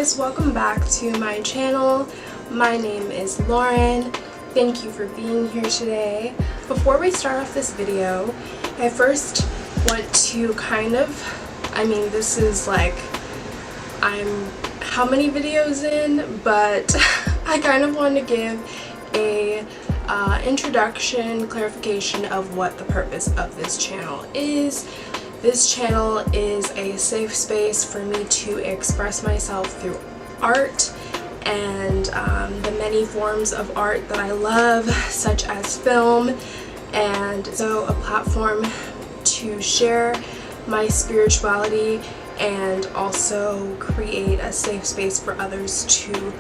guys, welcome back to my channel. My name is Lauren. Thank you for being here today. Before we start off this video, I first want to this is like, I'm how many videos in, but I kind of want to give a introduction, clarification of what the purpose of this channel is. This channel is a safe space for me to express myself through art and the many forms of art that I love, such as film, and so a platform to share my spirituality and also create a safe space for others to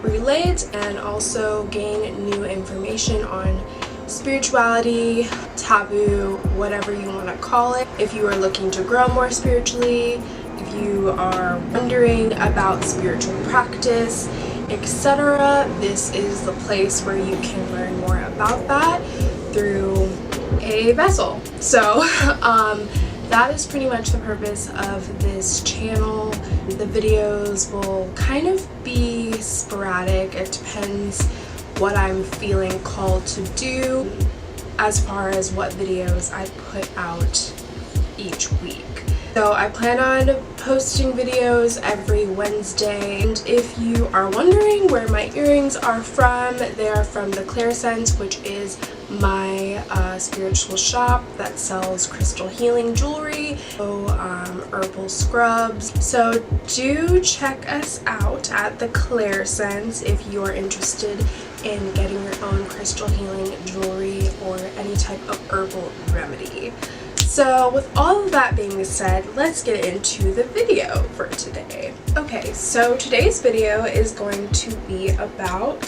relate and also gain new information on spirituality, taboo, whatever you want to call it. If you are looking to grow more spiritually, if you are wondering about spiritual practice, etc., this is the place where you can learn more about that through a vessel. So that is pretty much the purpose of this channel. The videos will kind of be sporadic. It depends what I'm feeling called to do as far as what videos I put out each week. So I plan on posting videos every Wednesday, and if you are wondering where my earrings are from, they are from the Clair, which is my spiritual shop that sells crystal healing jewelry, herbal scrubs. So do check us out at the Clair if you are interested in getting your own crystal healing jewelry or any type of herbal remedy. So with all of that being said, let's get into the video for today. Okay, so today's video is going to be about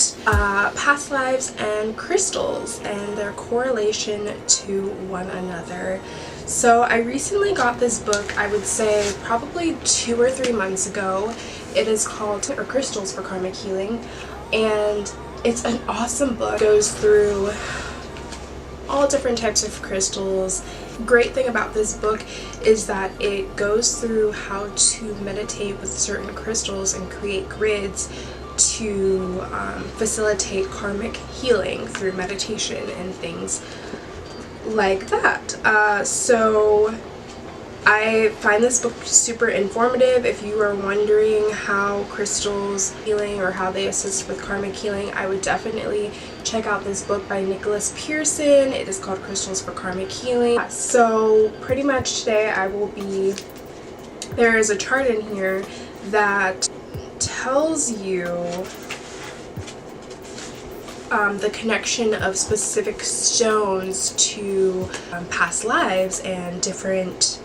past lives and crystals and their correlation to one another. So I recently got this book, I would say probably 2 or 3 months ago. It is called Crystals for Karmic Healing, and it's an awesome book. It goes through all different types of crystals. Great thing about this book is that it goes through how to meditate with certain crystals and create grids to facilitate karmic healing through meditation and things like that. So I find this book super informative. If you are wondering how crystals healing or how they assist with karmic healing, I would definitely check out this book by Nicholas Pearson. It is called Crystals for Karmic Healing. So pretty much today there is a chart in here that tells you the connection of specific stones to past lives and different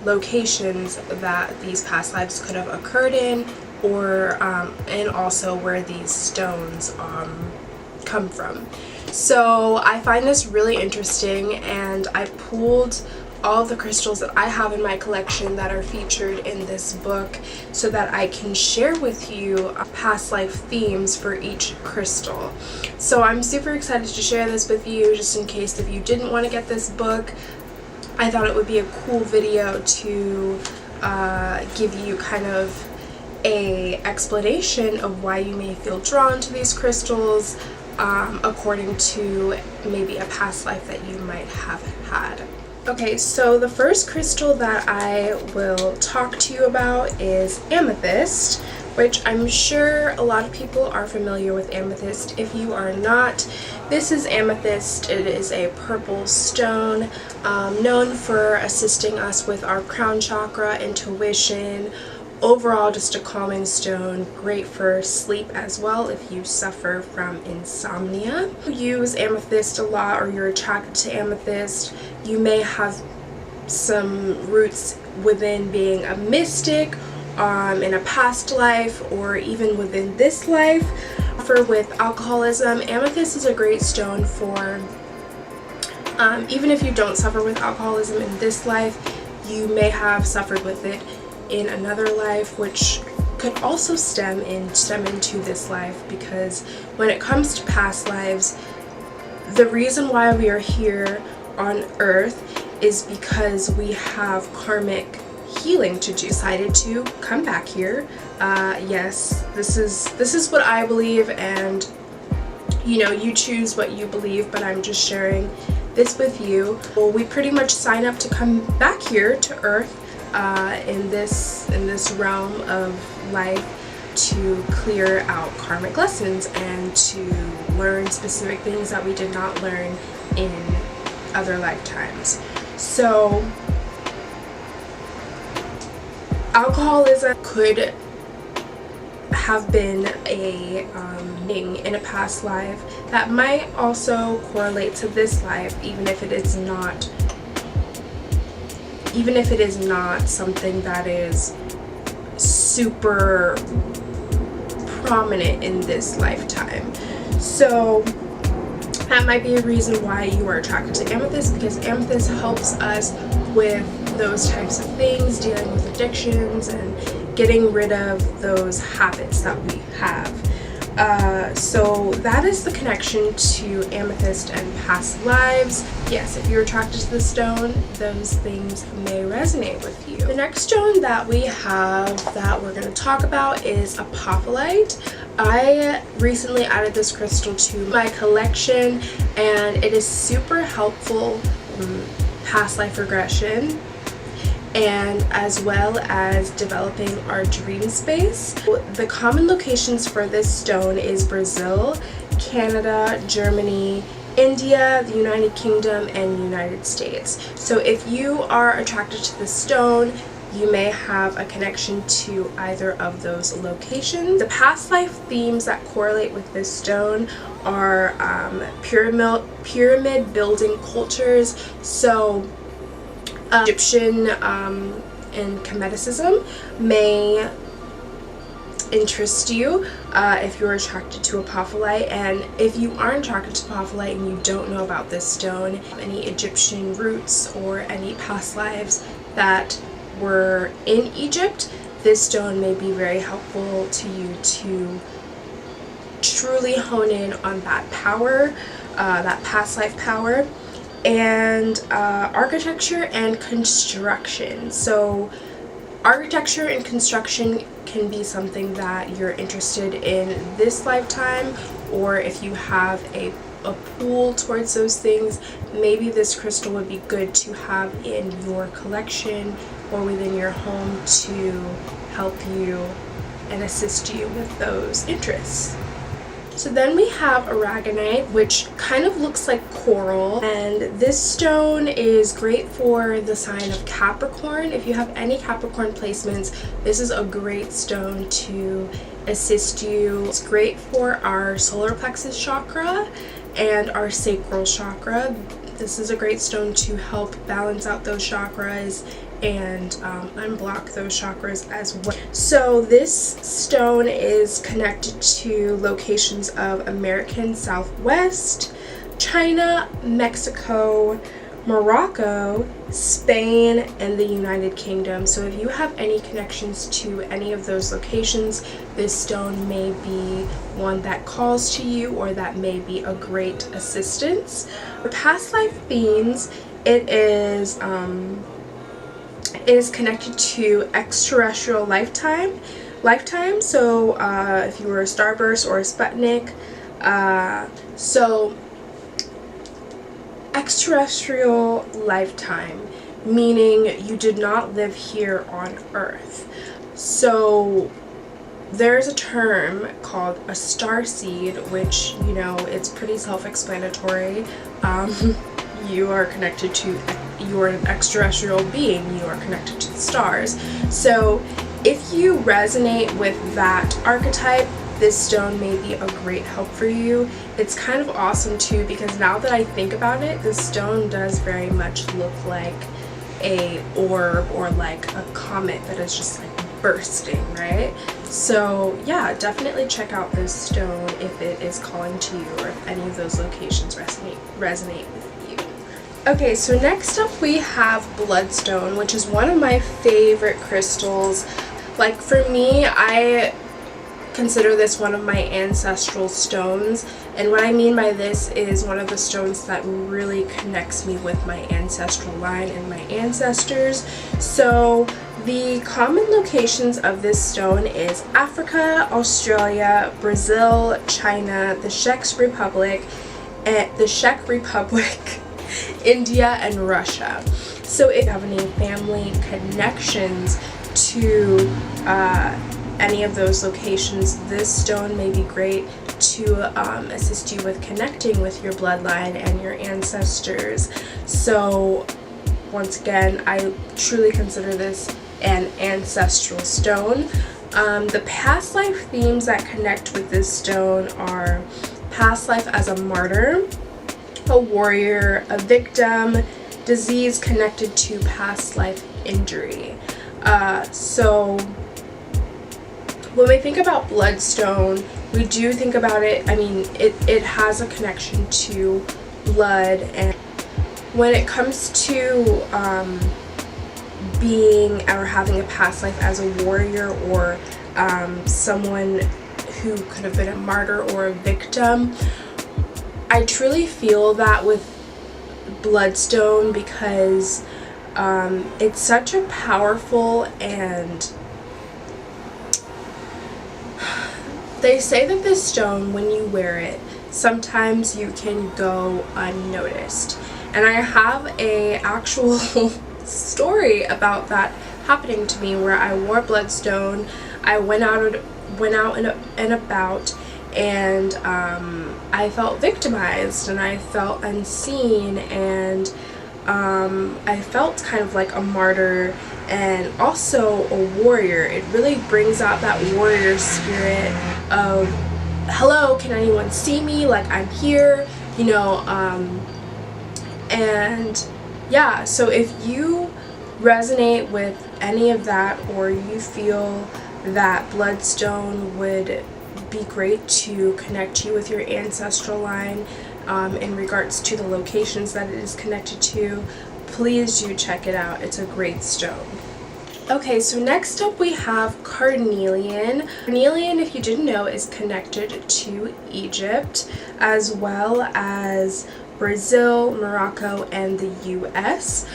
locations that these past lives could have occurred in, or and also where these stones come from. So I find this really interesting, and I pulled all of the crystals that I have in my collection that are featured in this book so that I can share with you past life themes for each crystal. So I'm super excited to share this with you, just in case if you didn't want to get this book. I thought it would be a cool video to give you kind of a explanation of why you may feel drawn to these crystals according to maybe a past life that you might have had. Okay, so the first crystal that I will talk to you about is Amethyst, which I'm sure a lot of people are familiar with Amethyst. If you are not, this is Amethyst. It is a purple stone known for assisting us with our crown chakra, intuition, overall just a calming stone, great for sleep as well if you suffer from insomnia. You use amethyst a lot, or you're attracted to amethyst. You may have some roots within being a mystic in a past life, or even within this life. For with alcoholism, amethyst is a great stone for even if you don't suffer with alcoholism in this life, you may have suffered with it in another life, which could also stem into this life, because when it comes to past lives, the reason why we are here on earth is because we have karmic healing to do. Decided to come back here. Yes, this is what I believe, and you know, you choose what you believe, but I'm just sharing this with you. Well, we pretty much sign up to come back here to Earth in this realm of life to clear out karmic lessons and to learn specific things that we did not learn in other lifetimes. So alcoholism could have been a thing in a past life that might also correlate to this life, even if it is not something that is super prominent in this lifetime. So that might be a reason why you are attracted to amethyst, because amethyst helps us with those types of things, dealing with addictions and getting rid of those habits that we have. So that is the connection to amethyst and past lives. Yes, if you're attracted to the stone, those things may resonate with you. The next stone that we have that we're going to talk about is Apophyllite. I recently added this crystal to my collection, and it is super helpful in past life regression and as well as developing our dream space. The common locations for this stone is Brazil, Canada, Germany, India, the United Kingdom, and United States. So if you are attracted to the stone, you may have a connection to either of those locations. The past life themes that correlate with this stone are pyramid building cultures. So Egyptian and Chemeticism may interest you if you're attracted to Apophyllite. And if you aren't attracted to Apophyllite and you don't know about this stone, any Egyptian roots or any past lives that were in Egypt, this stone may be very helpful to you to truly hone in on that power, that past life power. And architecture and construction. So architecture and construction can be something that you're interested in this lifetime, or if you have a pull towards those things, maybe this crystal would be good to have in your collection or within your home to help you and assist you with those interests. So then we have Aragonite, which kind of looks like coral, and this stone is great for the sign of Capricorn. If you have any Capricorn placements, this is a great stone to assist you. It's great for our solar plexus chakra and our sacral chakra. This is a great stone to help balance out those chakras and unblock those chakras as well. So this stone is connected to locations of American Southwest, China, Mexico, Morocco, Spain, and the United Kingdom. So if you have any connections to any of those locations, this stone may be one that calls to you, or that may be a great assistance. For past life themes, it is connected to extraterrestrial lifetime. So if you were a starburst or a Sputnik, so extraterrestrial lifetime, meaning you did not live here on Earth. So there's a term called a starseed, which, you know, it's pretty self-explanatory. You are connected to, you are an extraterrestrial being, you are connected to the stars. So if you resonate with that archetype, this stone may be a great help for you. It's kind of awesome too, because now that I think about it, this stone does very much look like a orb or like a comet that is just like bursting, right? So yeah, definitely check out this stone if it is calling to you, or if any of those locations resonate with you. Okay, so next up we have Bloodstone, which is one of my favorite crystals. Like for me, I consider this one of my ancestral stones, and what I mean by this is one of the stones that really connects me with my ancestral line and my ancestors. So The common locations of this stone is Africa, Australia, Brazil, China, the Czech Republic, India, and Russia. So if you have any family connections to any of those locations, this stone may be great to assist you with connecting with your bloodline and your ancestors. So once again, I truly consider this an ancestral stone. The past life themes that connect with this stone are past life as a martyr, a warrior, a victim, disease connected to past life injury. So when we think about Bloodstone, we do think about it, I mean, it has a connection to blood, and when it comes to being or having a past life as a warrior or someone who could have been a martyr or a victim, I truly feel that with Bloodstone because it's such a powerful, and they say that this stone, when you wear it, sometimes you can go unnoticed. And I have a actual story about that happening to me where I wore Bloodstone. I went out and about, and I felt victimized, and I felt unseen, and I felt kind of like a martyr and also a warrior. It really brings out that warrior spirit of, hello, can anyone see me? Like, I'm here, you know, and yeah, so if you resonate with any of that, or you feel that Bloodstone would be great to connect you with your ancestral line in regards to the locations that it is connected to, please do check it out. It's a great stone. Okay, so next up we have Carnelian. Carnelian, if you didn't know, is connected to Egypt as well as Brazil, Morocco, and the US.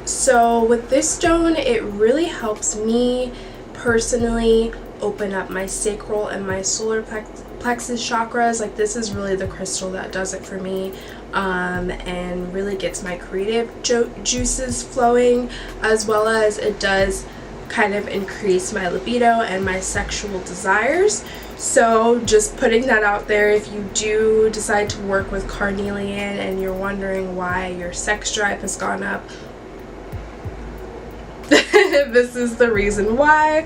So with this stone, it really helps me personally open up my sacral and my solar plexus chakras. Like, this is really the crystal that does it for me, and really gets my creative juices flowing, as well as it does kind of increase my libido and my sexual desires. So just putting that out there, if you do decide to work with Carnelian and you're wondering why your sex drive has gone up, this is the reason why.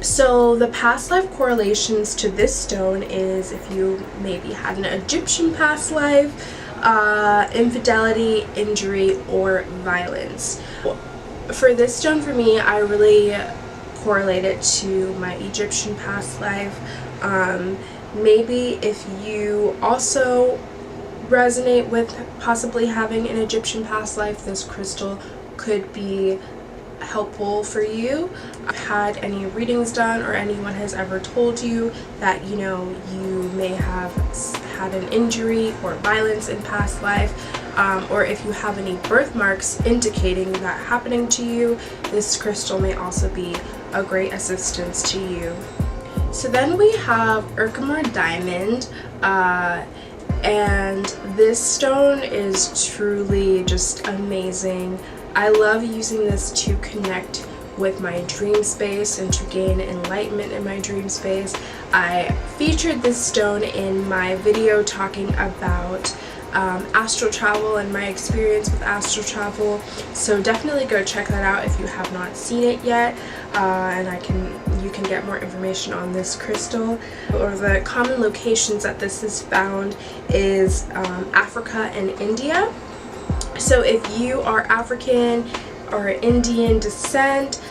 So the past life correlations to this stone is if you maybe had an Egyptian past life, infidelity, injury, or violence. For this stone, for me, I really correlate it to my Egyptian past life. Maybe if you also resonate with possibly having an Egyptian past life, this crystal could be helpful for you. I've had any readings done, or anyone has ever told you that, you know, you may have had an injury or violence in past life, or if you have any birthmarks indicating that happening to you, this crystal may also be a great assistance to you. So then we have Herkimer Diamond, and this stone is truly just amazing. I love using this to connect with my dream space and to gain enlightenment in my dream space. I featured this stone in my video talking about astral travel and my experience with astral travel, so definitely go check that out if you have not seen it yet, and you can get more information on this crystal. Or the common locations that this is found is Africa and India. So if you are African or Indian descent,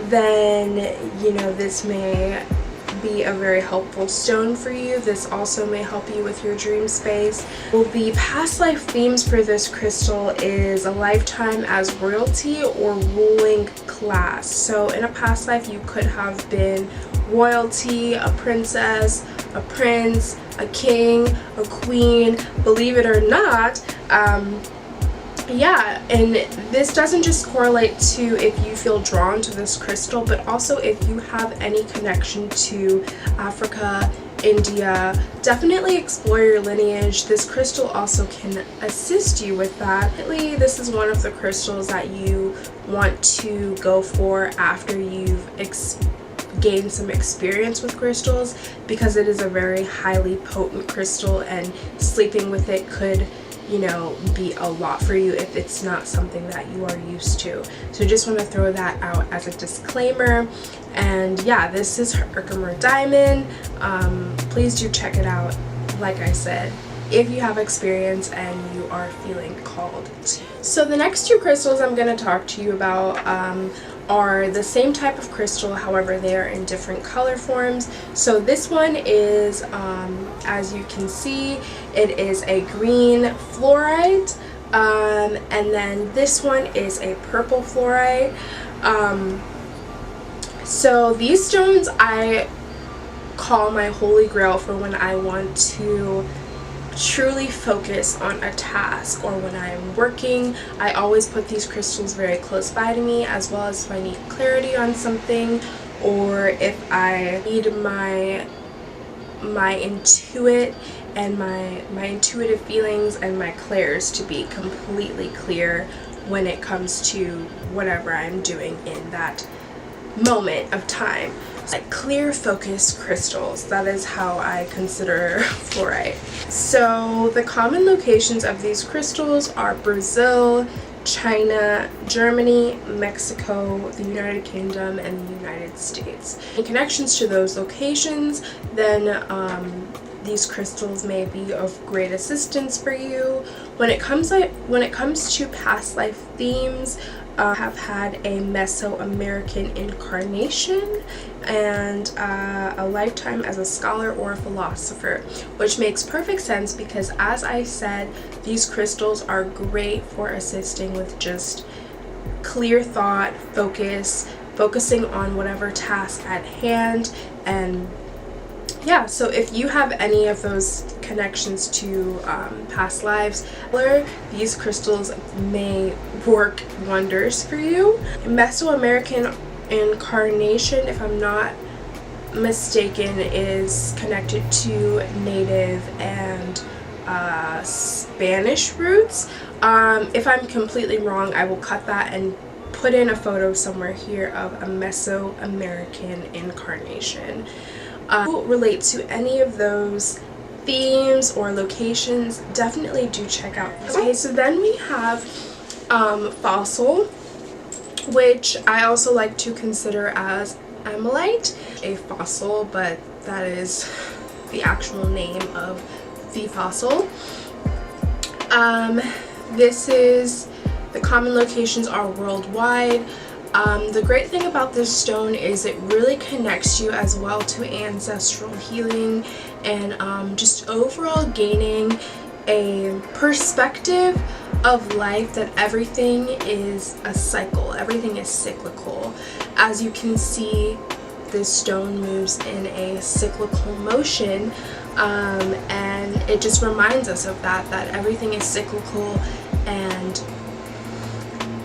then, you know, this may be a very helpful stone for you. This also may help you with your dream space. Well, the past life themes for this crystal is a lifetime as royalty or ruling class. So in a past life, you could have been royalty, a princess, a prince, a king, a queen. Believe it or not, yeah, and this doesn't just correlate to if you feel drawn to this crystal, but also if you have any connection to Africa, India. Definitely explore your lineage. This crystal also can assist you with that. This is one of the crystals that you want to go for after you've gained some experience with crystals, because it is a very highly potent crystal, and sleeping with it could, you know, be a lot for you if it's not something that you are used to. So just want to throw that out as a disclaimer. And yeah, this is Herkimer Diamond. Please do check it out, like I said, if you have experience and you are feeling called to. So the next two crystals I'm going to talk to you about are the same type of crystal, however they are in different color forms. So this one is, as you can see, it is a green fluorite, and then this one is a purple fluorite. So these stones I call my holy grail for when I want to truly focus on a task, or when I'm working. I always put these crystals very close by to me, as well as if I need clarity on something, or if I need my intuit and my intuitive feelings and my clairs to be completely clear when it comes to whatever I'm doing in that moment of time. Like clear focus crystals, that is how I consider fluorite. So the common locations of these crystals are Brazil, China, Germany, Mexico, the United Kingdom, and the United States. In connections to those locations, then these crystals may be of great assistance for you. When it comes to past life themes, have had a Mesoamerican incarnation and a lifetime as a scholar or a philosopher, which makes perfect sense because, as I said, these crystals are great for assisting with just clear thought, focusing on whatever task at hand. And yeah, so if you have any of those connections to past lives, these crystals may work wonders for you. Mesoamerican incarnation, if I'm not mistaken, is connected to Native and Spanish roots. If I'm completely wrong, I will cut that and put in a photo somewhere here of a Mesoamerican incarnation. Relate to any of those themes or locations, definitely do check out. Okay, so then we have fossil, which I also like to consider as amethyst, a fossil, but that is the actual name of the fossil. The common locations are worldwide. The great thing about this stone is it really connects you as well to ancestral healing and just overall gaining a perspective of life that everything is a cycle, everything is cyclical. As you can see, this stone moves in a cyclical motion, and it just reminds us of that everything is cyclical and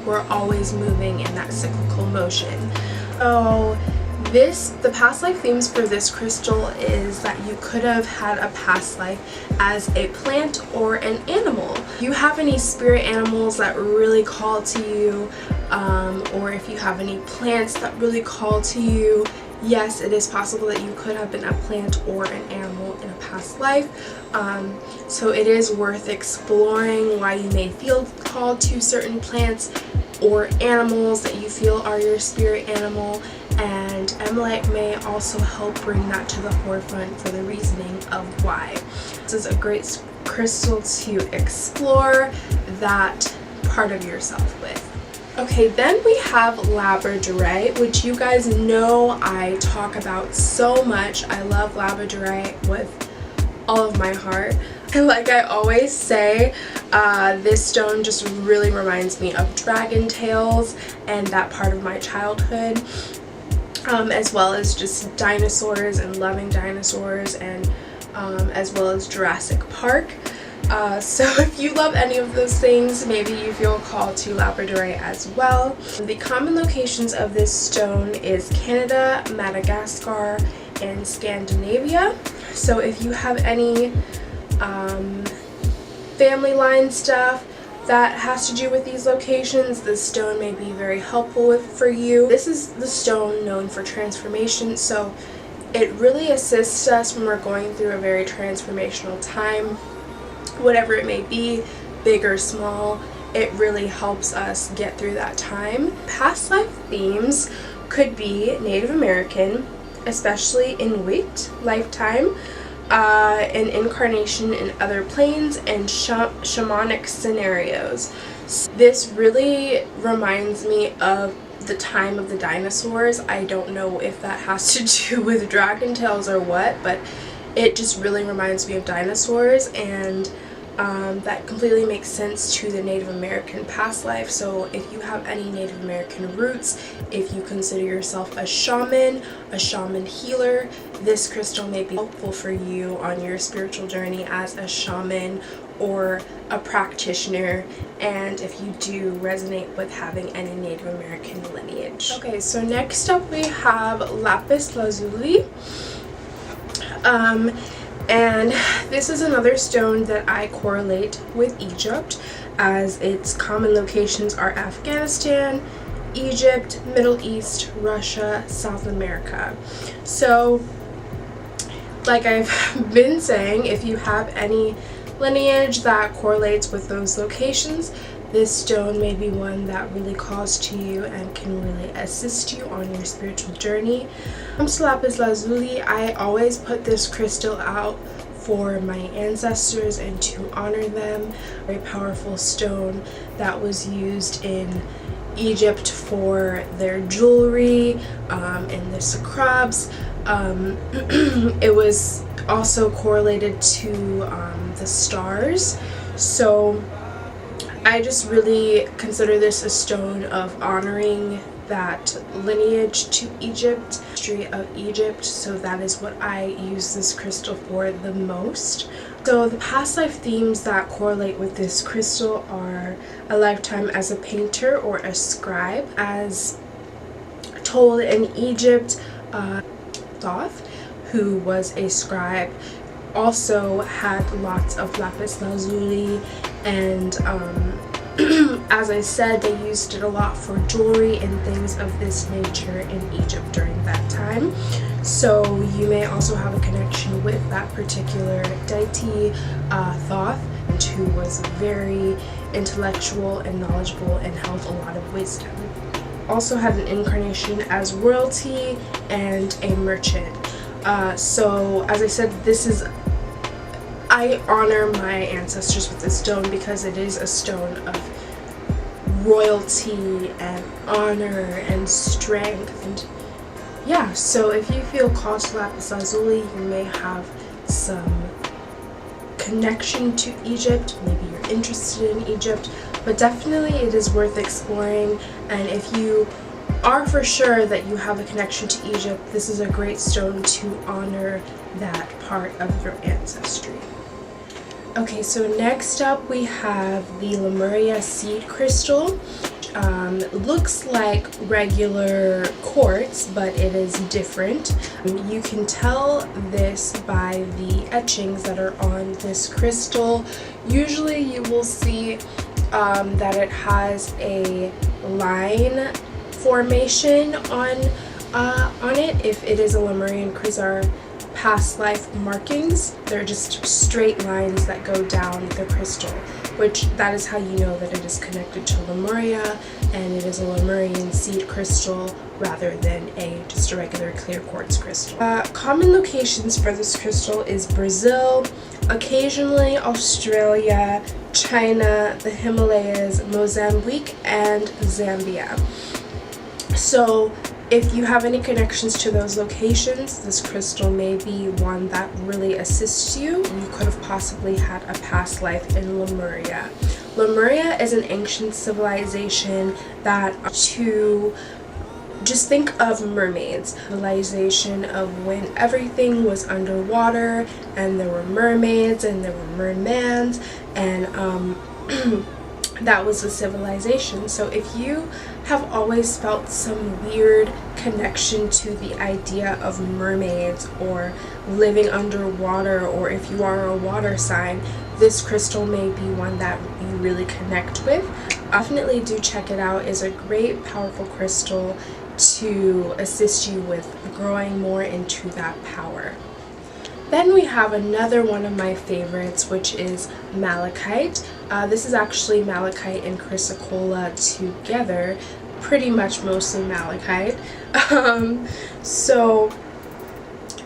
we're always moving in that cyclical motion. So the past life themes for this crystal is that you could have had a past life as a plant or an animal. You have any spirit animals that really call to you, or if you have any plants that really call to you, yes, it is possible that you could have been a plant or an animal in a past life. So it is worth exploring why you may feel called to certain plants or animals that you feel are your spirit animal, and Amethyst may also help bring that to the forefront for the reasoning of why. This is a great crystal to explore that part of yourself with. Okay, then we have Labradorite, which you guys know I talk about so much. I love Labradorite with all of my heart. And like I always say, this stone just really reminds me of dragon tales and that part of my childhood, as well as just dinosaurs and loving dinosaurs, and as well as Jurassic Park. So if you love any of those things, maybe you feel called to Labradorite as well. The common locations of this stone is Canada, Madagascar, and Scandinavia. So if you have any family line stuff that has to do with these locations, this stone may be very helpful for you. This is the stone known for transformation, so it really assists us when we're going through a very transformational time, whatever it may be, big or small. It really helps us get through that time. Past life themes could be Native American, especially Inuit lifetime, an incarnation in other planes, and shamanic scenarios. This really reminds me of the time of the dinosaurs. I don't know if that has to do with dragon tales or what, but it just really reminds me of dinosaurs, and that completely makes sense to the Native American past life. So if you have any Native American roots, if you consider yourself a shaman healer, this crystal may be helpful for you on your spiritual journey as a shaman or a practitioner, and if you do resonate with having any Native American lineage. Okay, so next up we have Lapis Lazuli. And this is another stone that I correlate with Egypt, as its common locations are Afghanistan, Egypt, Middle East, Russia, South America. So, like I've been saying, if you have any lineage that correlates with those locations, this stone may be one that really calls to you and can really assist you on your spiritual journey. When it comes to Lapis Lazuli, I always put this crystal out for my ancestors and to honor them. A very powerful stone that was used in Egypt for their jewelry and the sacrabs. It was also correlated to the stars. So I just really consider this a stone of honoring that lineage to Egypt, history of Egypt, so that is what I use this crystal for the most. So the past life themes that correlate with this crystal are a lifetime as a painter or a scribe. As told in Egypt, Thoth, who was a scribe, also had lots of lapis lazuli, and as I said, they used it a lot for jewelry and things of this nature in Egypt during that time. So you may also have a connection with that particular deity, Thoth, who was very intellectual and knowledgeable and held a lot of wisdom. Also had an incarnation as royalty and a merchant. So as I said, I honor my ancestors with this stone because it is a stone of royalty and honor and strength. And yeah, so if you feel called to lapis lazuli, you may have some connection to Egypt. Maybe you're interested in Egypt, but definitely it is worth exploring. And if you are for sure that you have a connection to Egypt, this is a great stone to honor that part of your ancestry. Okay, so next up we have the Lemuria seed crystal. Looks like regular quartz, but it is different. You can tell this by the etchings that are on this crystal. Usually you will see that it has a line formation on it. If it is a Lemurian crystal, past life markings, they're just straight lines that go down the crystal, which that is how you know that it is connected to Lemuria, and it is a Lemurian seed crystal rather than just a regular clear quartz crystal. Common locations for this crystal is Brazil, occasionally Australia, China, the Himalayas, Mozambique, and Zambia. So if you have any connections to those locations, this crystal may be one that really assists you. You could have possibly had a past life in Lemuria. Lemuria is an ancient civilization that to just think of mermaids. Realization of when everything was underwater and there were mermaids and there were mermans, and that was the civilization. So if you have always felt some weird connection to the idea of mermaids or living underwater, or if you are a water sign, this crystal may be one that you really connect with. Definitely do check it out. It's a great, powerful crystal to assist you with growing more into that power. Then we have another one of my favorites, which is Malachite. This is actually Malachite and Chrysocolla together, pretty much mostly Malachite. So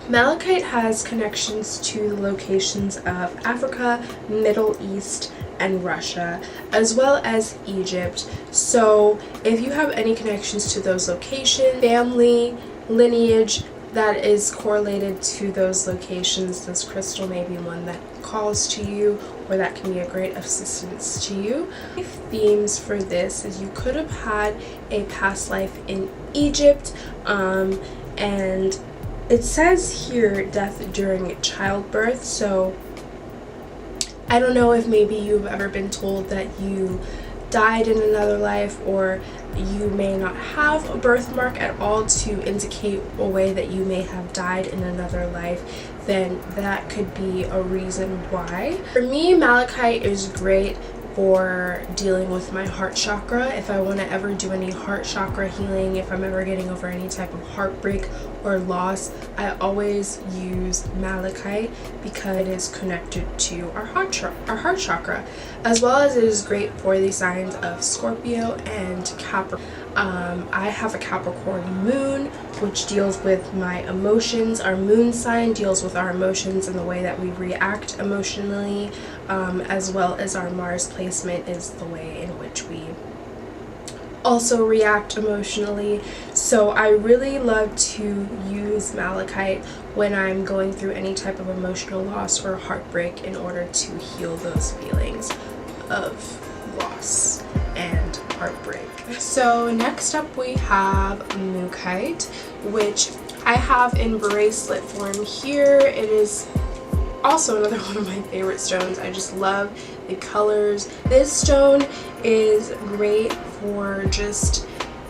Malachite has connections to the locations of Africa, Middle East, and Russia, as well as Egypt. So if you have any connections to those locations, family, lineage, that is correlated to those locations, this crystal may be one that calls to you, or that can be a great assistance to you. Themes for this is you could have had a past life in Egypt, and it says here death during childbirth. So I don't know if maybe you've ever been told that you died in another life, or you may not have a birthmark at all to indicate a way that you may have died in another life, then that could be a reason why. For me, Malachite is great for dealing with my heart chakra. If I want to ever do any heart chakra healing, if I'm ever getting over any type of heartbreak or loss, I always use Malachite because it is connected to our heart chakra, as well as it is great for the signs of Scorpio and Capricorn. I have a Capricorn moon, which deals with my emotions. Our moon sign deals with our emotions and the way that we react emotionally, as well as our Mars placement is the way in which we also react emotionally. So I really love to use Malachite when I'm going through any type of emotional loss or heartbreak in order to heal those feelings of loss and heartbreak. So next up we have Mookaite, which I have in bracelet form here. It is also another one of my favorite stones. I just love the colors. This stone is great for just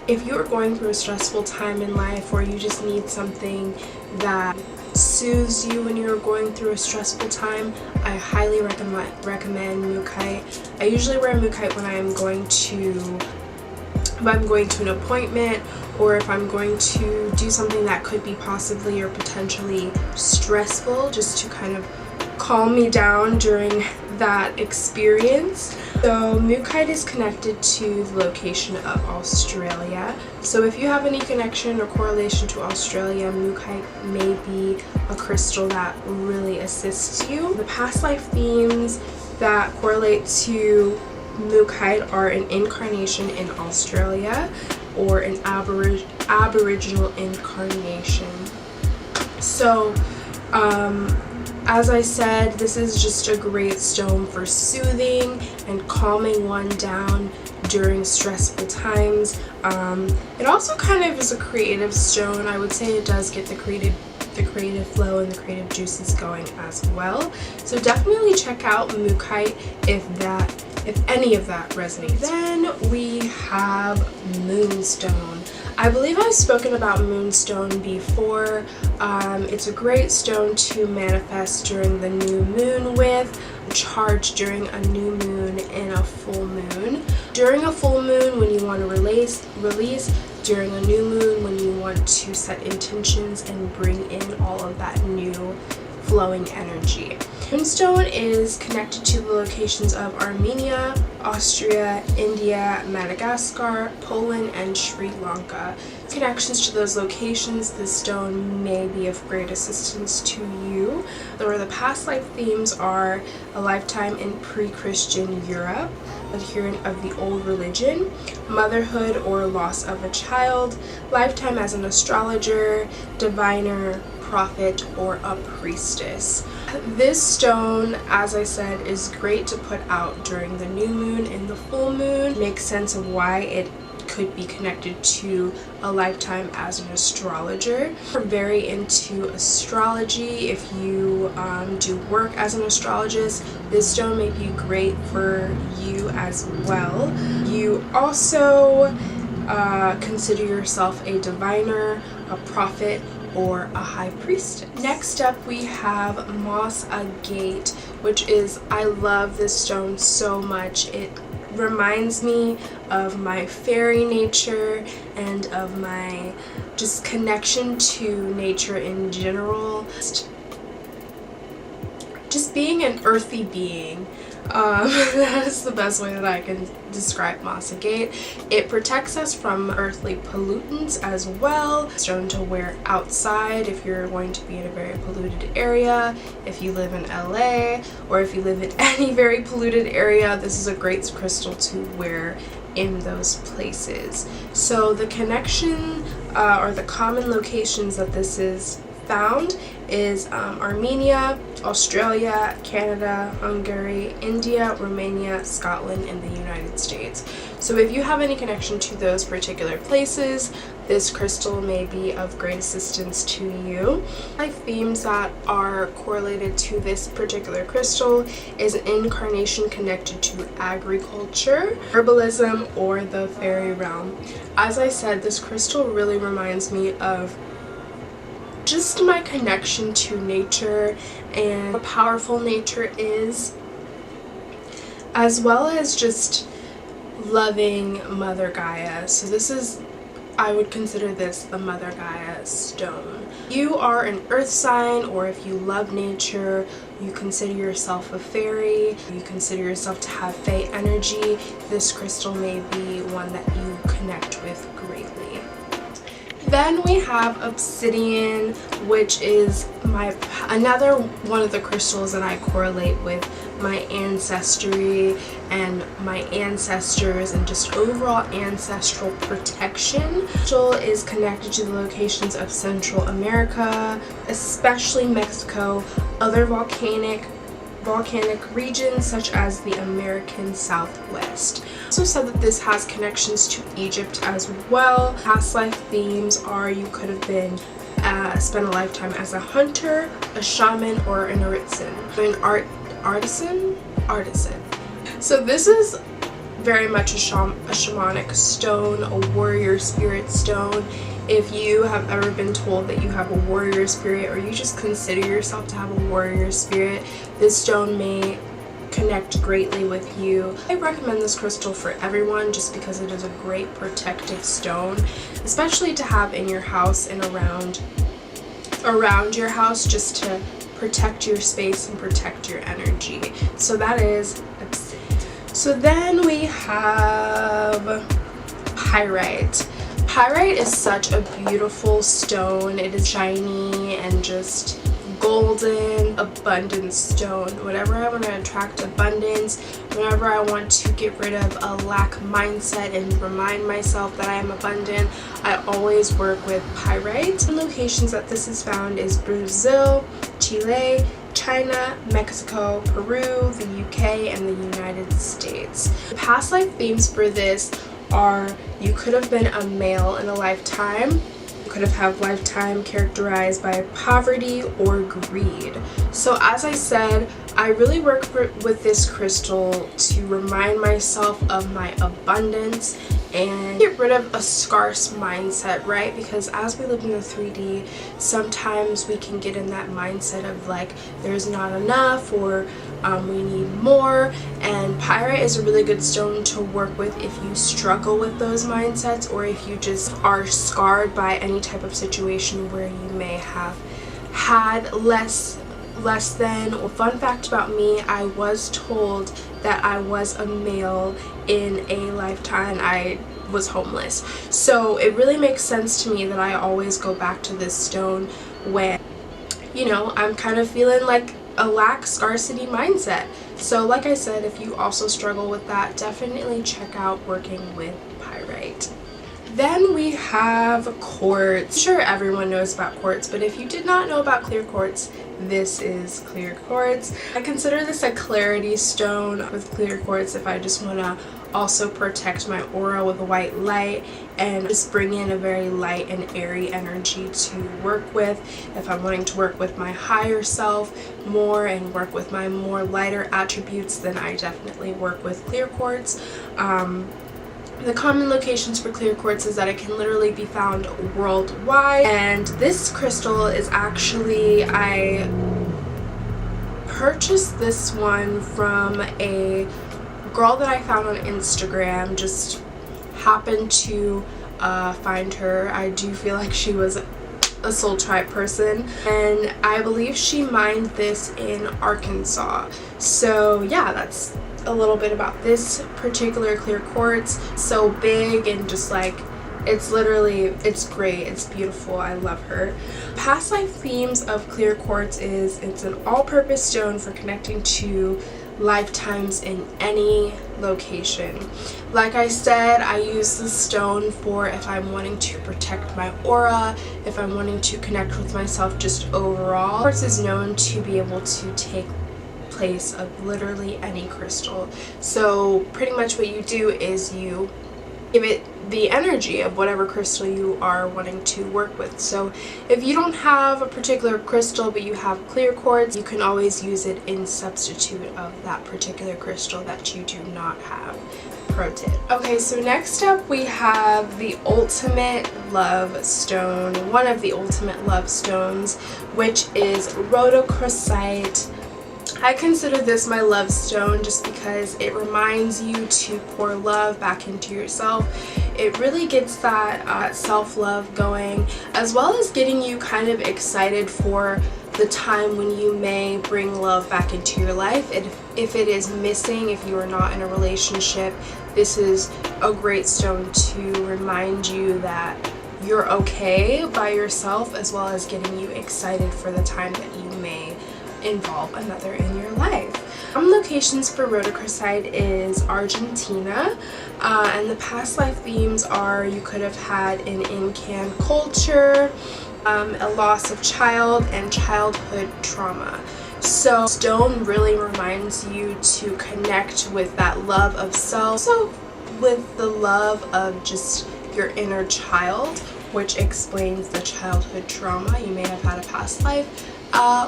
if you are going through a stressful time in life, or you just need something that soothes you when you're going through a stressful time. I highly recommend Mookaite. I usually wear Mookaite when I'm going to an appointment, or if I'm going to do something that could be possibly or potentially stressful, just to kind of calm me down during that experience. So Mookaite is connected to the location of Australia. So if you have any connection or correlation to Australia, Mookaite may be a crystal that really assists you. The past life themes that correlate to Mookaite are an incarnation in Australia or an aboriginal incarnation. So as I said, this is just a great stone for soothing and calming one down during stressful times. It also kind of is a creative stone. I would say it does get the creative flow and the creative juices going as well. So definitely check out Mookaite if any of that resonates. Then we have Moonstone. I believe I've spoken about Moonstone before. It's a great stone to manifest during the new moon with, charge during a new moon and a full moon. During a full moon when you want to release, during a new moon when you want to set intentions and bring in all of that new flowing energy. Moonstone is connected to the locations of Armenia, Austria, India, Madagascar, Poland, and Sri Lanka. Connections to those locations, this stone may be of great assistance to you. The past life themes are a lifetime in pre-Christian Europe, adherent of the old religion, motherhood or loss of a child, lifetime as an astrologer, diviner, prophet, or a priestess. This stone, as I said, is great to put out during the new moon and the full moon. Makes sense of why it could be connected to a lifetime as an astrologer. We're very into astrology. If you do work as an astrologist, this stone may be great for you as well. You also consider yourself a diviner, a prophet, or a high priestess. Next up we have moss agate, which is, I love this stone so much. It reminds me of my fairy nature and of my just connection to nature in general. Just being an earthy being. That is the best way that I can describe moss agate. It protects us from earthly pollutants as well. Stone to wear outside if you're going to be in a very polluted area, if you live in LA, or if you live in any very polluted area, this is a great crystal to wear in those places. So the connection or the common locations that this is found is Armenia, Australia, Canada, Hungary, India, Romania, Scotland, and the United States. So if you have any connection to those particular places, this crystal may be of great assistance to you. Like themes that are correlated to this particular crystal is an incarnation connected to agriculture, herbalism, or the fairy realm. As I said, this crystal really reminds me of just my connection to nature and how powerful nature is, as well as just loving Mother Gaia. So this is, I would consider this the Mother Gaia stone. You are an earth sign, or if you love nature, you consider yourself a fairy, you consider yourself to have fae energy, this crystal may be one that you connect with greatly. Then we have obsidian, which is another one of the crystals that I correlate with my ancestry and my ancestors and just overall ancestral protection. Crystal is connected to the locations of Central America, especially Mexico, other volcanic regions such as the American Southwest. Also said that this has connections to Egypt as well. Past life themes are you could have been spent a lifetime as a hunter, a shaman, or an artisan. Artisan. So this is very much a shamanic stone, a warrior spirit stone. If you have ever been told that you have a warrior spirit, or you just consider yourself to have a warrior spirit, this stone may connect greatly with you. I recommend this crystal for everyone just because it is a great protective stone, especially to have in your house and around your house, just to protect your space and protect your energy. So that is obsidian. So then we have pyrite. Pyrite is such a beautiful stone. It is shiny and just golden, abundant stone. Whenever I want to attract abundance, whenever I want to get rid of a lack mindset and remind myself that I am abundant, I always work with pyrite. The locations that this is found is Brazil, Chile, China, Mexico, Peru, the UK, and the United States. The past life themes for this are you could have been a male in a lifetime, you could have had lifetime characterized by poverty or greed. So as I said, I really work with this crystal to remind myself of my abundance and get rid of a scarce mindset, right? Because as we live in the 3D, sometimes we can get in that mindset of like there's not enough, or we need more. And pyrite is a really good stone to work with if you struggle with those mindsets, or if you just are scarred by any type of situation where you may have had less than. Well, fun fact about me, I was told that I was a male in a lifetime. I was homeless. So it really makes sense to me that I always go back to this stone when, you know, I'm kind of feeling like a lack scarcity mindset. So like I said, if you also struggle with that, definitely check out working with pyrite. Then we have quartz. I'm sure everyone knows about quartz, but if you did not know about clear quartz, this is clear quartz. I consider this a clarity stone with clear quartz if I just want to also protect my aura with a white light and just bring in a very light and airy energy to work with. If I'm wanting to work with my higher self more and work with my more lighter attributes, then I definitely work with clear quartz. The common locations for clear quartz is that it can literally be found worldwide, and this crystal is actually, I purchased this one from a girl that I found on Instagram. Just happened to find her. I do feel like she was a soul tribe person, and I believe she mined this in Arkansas. So yeah, that's a little bit about this particular clear quartz. So big and just like, it's literally, it's great, it's beautiful, I love her. Past life themes of clear quartz is it's an all-purpose stone for connecting to lifetimes in any location. Like I said, I use this stone for if I'm wanting to protect my aura, if I'm wanting to connect with myself just overall. Quartz is known to be able to take place of literally any crystal. So pretty much what you do is you give it the energy of whatever crystal you are wanting to work with. So if you don't have a particular crystal but you have clear quartz, you can always use it in substitute of that particular crystal that you do not have. Pro tip. Okay, so next up we have the ultimate love stone, one of the ultimate love stones, which is Rhodochrosite. I consider this my love stone just because it reminds you to pour love back into yourself. It really gets that self-love going, as well as getting you kind of excited for the time when you may bring love back into your life. If it is missing, if you are not in a relationship, this is a great stone to remind you that you're okay by yourself, as well as getting you excited for the time that you may involve another in your life. Some locations for Rhodochrosite is Argentina, and the past life themes are you could have had an Incan culture, a loss of child, and childhood trauma. So stone really reminds you to connect with that love of self, so with the love of just your inner child, which explains the childhood trauma. You may have had a past life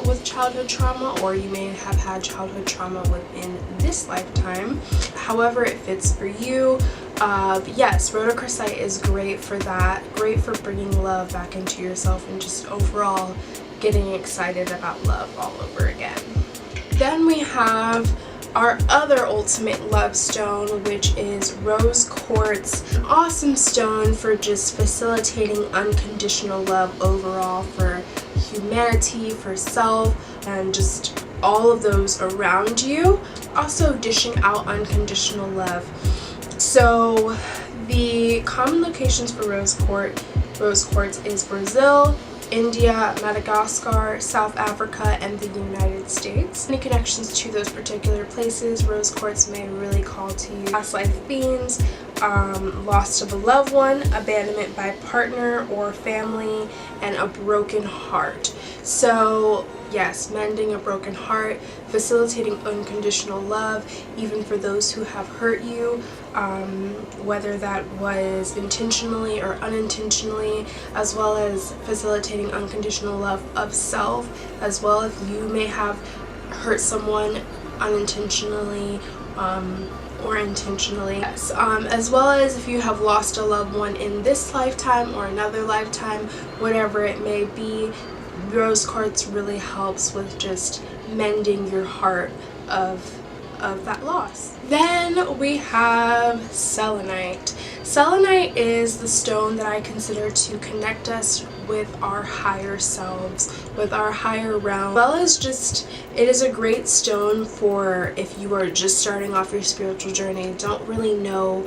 with childhood trauma, or you may have had childhood trauma within this lifetime. However it fits for you. But yes, Rhodochrosite is great for that, great for bringing love back into yourself and just overall getting excited about love all over again. Then we have our other ultimate love stone, which is rose quartz. An awesome stone for just facilitating unconditional love overall for humanity, for self, and just all of those around you. Also dishing out unconditional love. So the common locations for rose quartz is Brazil, India, Madagascar, South Africa, and the United States. Any connections to those particular places, rose quartz may really call to you past life themes, loss of a loved one, abandonment by partner or family, and a broken heart. So yes, mending a broken heart, facilitating unconditional love, even for those who have hurt you, whether that was intentionally or unintentionally, as well as facilitating unconditional love of self, as well if you may have hurt someone unintentionally or intentionally. Yes, as well as if you have lost a loved one in this lifetime or another lifetime, whatever it may be, rose quartz really helps with just mending your heart of that loss. Then we have Selenite. Selenite is the stone that I consider to connect us with our higher selves, with our higher realm, as well as just, it is a great stone for if you are just starting off your spiritual journey, don't really know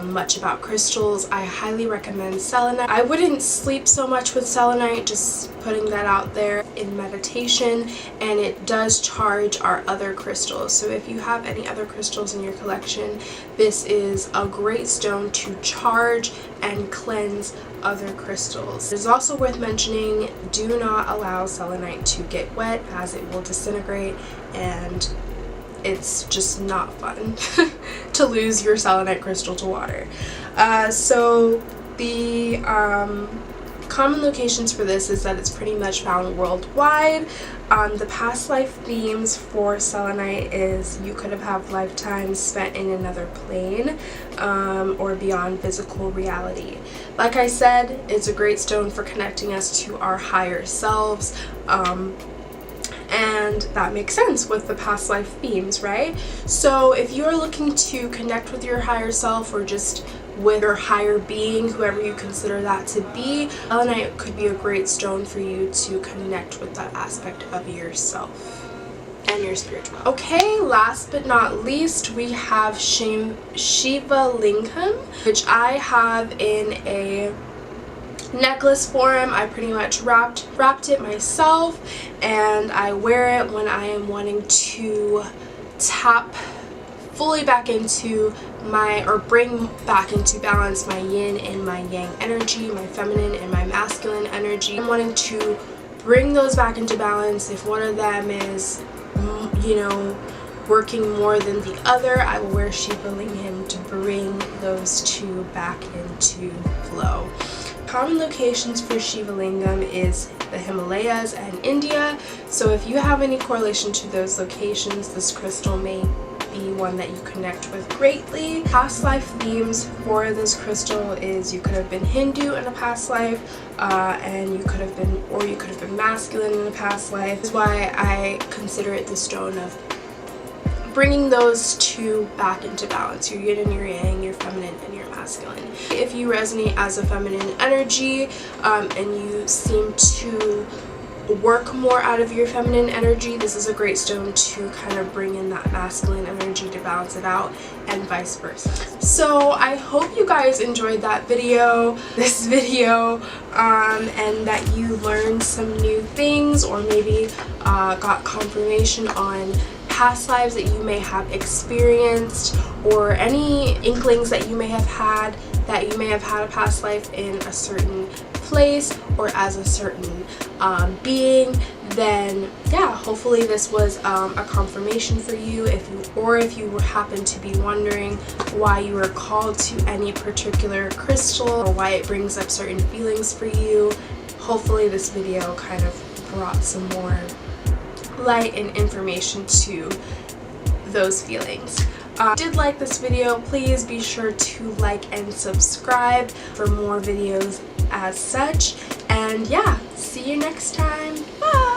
much about crystals. I highly recommend selenite. I wouldn't sleep so much with selenite, just putting that out there, in meditation, and it does charge our other crystals. So if you have any other crystals in your collection, this is a great stone to charge and cleanse other crystals. It is also worth mentioning, do not allow selenite to get wet, as it will disintegrate, and it's just not fun to lose your selenite crystal to water. So the common locations for this is that it's pretty much found worldwide. The past life themes for selenite is you could have lifetimes spent in another plane or beyond physical reality. Like I said, it's a great stone for connecting us to our higher selves. And that makes sense with the past life themes, right? So if you're looking to connect with your higher self, or just with your higher being, whoever you consider that to be, selenite could be a great stone for you to connect with that aspect of yourself and your spiritual. Okay, last but not least, we have Shiva Lingam, which I have in a necklace form. I pretty much wrapped it myself, and I wear it when I am wanting to tap fully back into or bring back into balance my yin and my yang energy, my feminine and my masculine energy. I'm wanting to bring those back into balance. If one of them is, you know, working more than the other, I will wear Shiva Lingam to bring those two back into flow. Common locations for Shiva Lingam is the Himalayas and India, so if you have any correlation to those locations, this crystal may be one that you connect with greatly. Past life themes for this crystal is you could have been Hindu in a past life, and you could have been masculine in a past life. That's why I consider it the stone of bringing those two back into balance, your yin and your yang, your feminine and your masculine. If you resonate as a feminine energy and you seem to work more out of your feminine energy, this is a great stone to kind of bring in that masculine energy to balance it out, and vice versa. So I hope you guys enjoyed this video, and that you learned some new things, or maybe got confirmation on past lives that you may have experienced, or any inklings that you may have had a past life in a certain place or as a certain being. Then yeah, hopefully this was a confirmation for you. If you happen to be wondering why you were called to any particular crystal, or why it brings up certain feelings for you, hopefully this video kind of brought some more light and information to those feelings. If you did like this video, please be sure to like and subscribe for more videos as such. And yeah, see you next time. Bye!